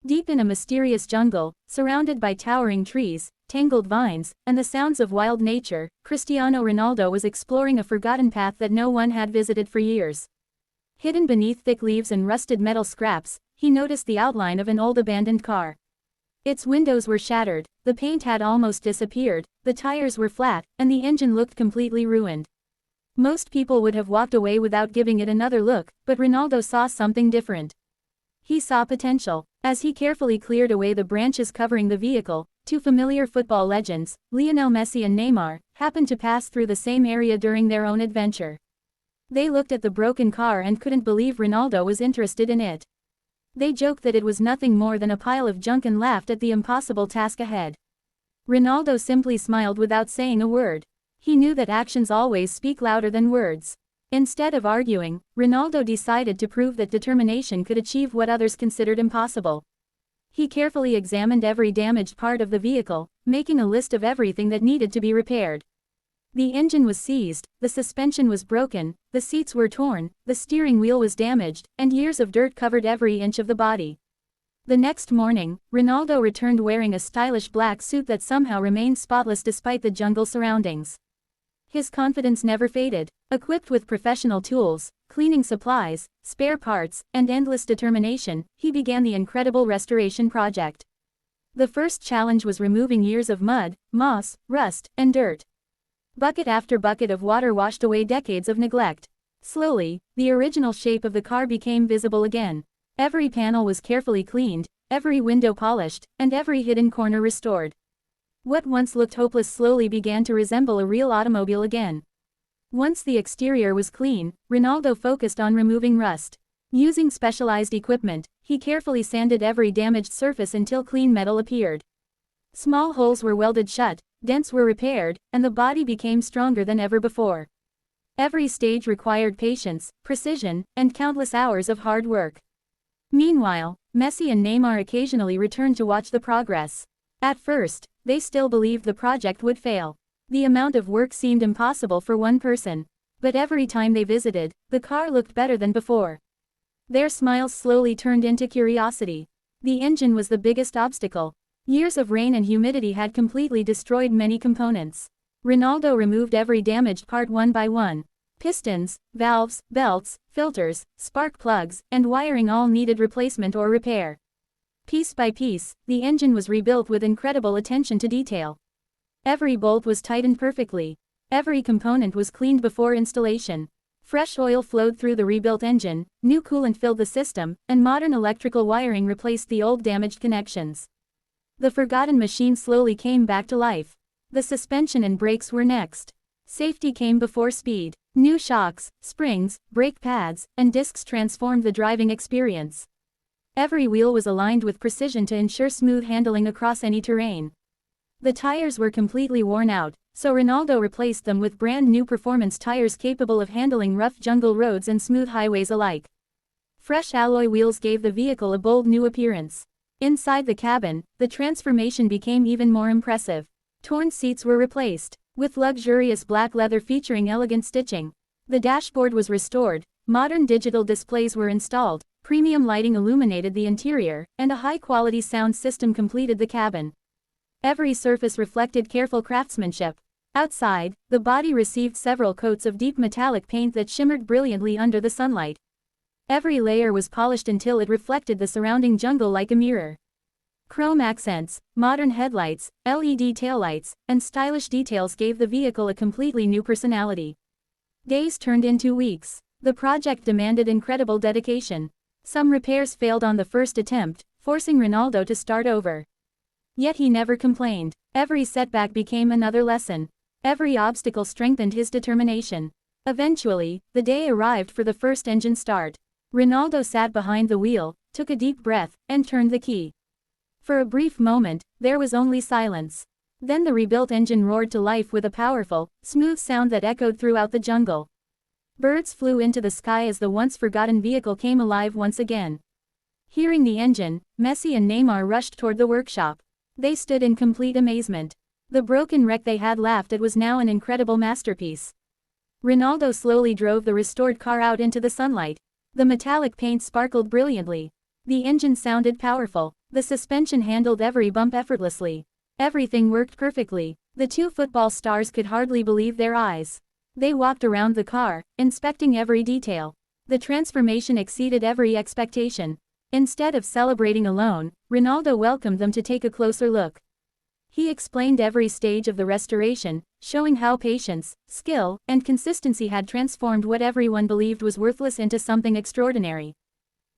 Deep in a mysterious jungle, surrounded by towering trees, tangled vines, and the sounds of wild nature, Cristiano Ronaldo was exploring a forgotten path that no one had visited for years. Hidden beneath thick leaves and rusted metal scraps, he noticed the outline of an old abandoned car. Its windows were shattered, the paint had almost disappeared, the tires were flat, and the engine looked completely ruined. Most people would have walked away without giving it another look, but Ronaldo saw something different. He saw potential. As he carefully cleared away the branches covering the vehicle, two familiar football legends, Lionel Messi and Neymar, happened to pass through the same area during their own adventure. They looked at the broken car and couldn't believe Ronaldo was interested in it. They joked that it was nothing more than a pile of junk and laughed at the impossible task ahead. Ronaldo simply smiled without saying a word. He knew that actions always speak louder than words. Instead of arguing, Ronaldo decided to prove that determination could achieve what others considered impossible. He carefully examined every damaged part of the vehicle, making a list of everything that needed to be repaired. The engine was seized, the suspension was broken, the seats were torn, the steering wheel was damaged, and years of dirt covered every inch of the body. The next morning, Ronaldo returned wearing a stylish black suit that somehow remained spotless despite the jungle surroundings. His confidence never faded. Equipped with professional tools, cleaning supplies, spare parts, and endless determination, he began the incredible restoration project. The first challenge was removing years of mud, moss, rust, and dirt. Bucket after bucket of water washed away decades of neglect. Slowly, the original shape of the car became visible again. Every panel was carefully cleaned, every window polished, and every hidden corner restored. What once looked hopeless slowly began to resemble a real automobile again. Once the exterior was clean, Ronaldo focused on removing rust. Using specialized equipment, he carefully sanded every damaged surface until clean metal appeared. Small holes were welded shut, dents were repaired, and the body became stronger than ever before. Every stage required patience, precision, and countless hours of hard work. Meanwhile, Messi and Neymar occasionally returned to watch the progress. At first, they still believed the project would fail. The amount of work seemed impossible for one person. But every time they visited, the car looked better than before. Their smiles slowly turned into curiosity. The engine was the biggest obstacle. Years of rain and humidity had completely destroyed many components. Ronaldo removed every damaged part one by one. Pistons, valves, belts, filters, spark plugs, and wiring all needed replacement or repair. Piece by piece, the engine was rebuilt with incredible attention to detail. Every bolt was tightened perfectly. Every component was cleaned before installation. Fresh oil flowed through the rebuilt engine, new coolant filled the system, and modern electrical wiring replaced the old damaged connections. The forgotten machine slowly came back to life. The suspension and brakes were next. Safety came before speed. New shocks, springs, brake pads, and discs transformed the driving experience. Every wheel was aligned with precision to ensure smooth handling across any terrain. The tires were completely worn out, so Ronaldo replaced them with brand new performance tires capable of handling rough jungle roads and smooth highways alike. Fresh alloy wheels gave the vehicle a bold new appearance. Inside the cabin, the transformation became even more impressive. Torn seats were replaced with luxurious black leather featuring elegant stitching. The dashboard was restored, modern digital displays were installed, premium lighting illuminated the interior, and a high-quality sound system completed the cabin. Every surface reflected careful craftsmanship. Outside, the body received several coats of deep metallic paint that shimmered brilliantly under the sunlight. Every layer was polished until it reflected the surrounding jungle like a mirror. Chrome accents, modern headlights, LED taillights, and stylish details gave the vehicle a completely new personality. Days turned into weeks. The project demanded incredible dedication. Some repairs failed on the first attempt, forcing Ronaldo to start over. Yet he never complained. Every setback became another lesson. Every obstacle strengthened his determination. Eventually, the day arrived for the first engine start. Ronaldo sat behind the wheel, took a deep breath, and turned the key. For a brief moment, there was only silence. Then the rebuilt engine roared to life with a powerful, smooth sound that echoed throughout the jungle. Birds flew into the sky as the once-forgotten vehicle came alive once again. Hearing the engine, Messi and Neymar rushed toward the workshop. They stood in complete amazement. The broken wreck they had laughed at was now an incredible masterpiece. Ronaldo slowly drove the restored car out into the sunlight. The metallic paint sparkled brilliantly. The engine sounded powerful. The suspension handled every bump effortlessly. Everything worked perfectly. The two football stars could hardly believe their eyes. They walked around the car, inspecting every detail. The transformation exceeded every expectation. Instead of celebrating alone, Ronaldo welcomed them to take a closer look. He explained every stage of the restoration, showing how patience, skill, and consistency had transformed what everyone believed was worthless into something extraordinary.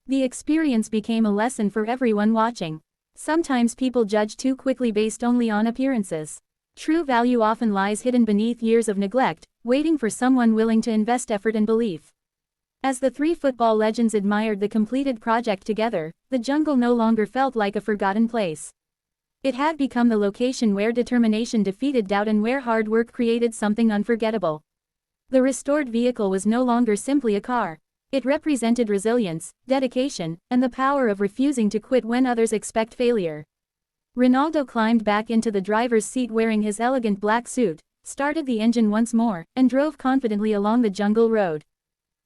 The experience became a lesson for everyone watching. Sometimes people judge too quickly based only on appearances. True value often lies hidden beneath years of neglect, waiting for someone willing to invest effort and belief. As the three football legends admired the completed project together, the jungle no longer felt like a forgotten place. It had become the location where determination defeated doubt and where hard work created something unforgettable. The restored vehicle was no longer simply a car. It represented resilience, dedication, and the power of refusing to quit when others expect failure. Ronaldo climbed back into the driver's seat wearing his elegant black suit, started the engine once more, and drove confidently along the jungle road.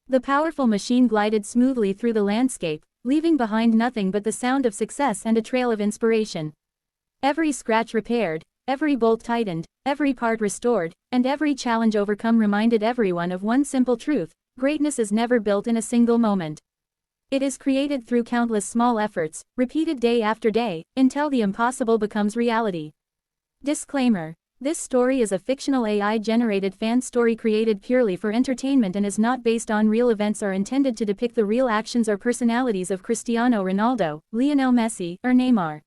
The powerful machine glided smoothly through the landscape, leaving behind nothing but the sound of success and a trail of inspiration. Every scratch repaired, every bolt tightened, every part restored, and every challenge overcome reminded everyone of one simple truth: greatness is never built in a single moment. It is created through countless small efforts, repeated day after day, until the impossible becomes reality. Disclaimer: this story is a fictional AI-generated fan story created purely for entertainment and is not based on real events or intended to depict the real actions or personalities of Cristiano Ronaldo, Lionel Messi, or Neymar.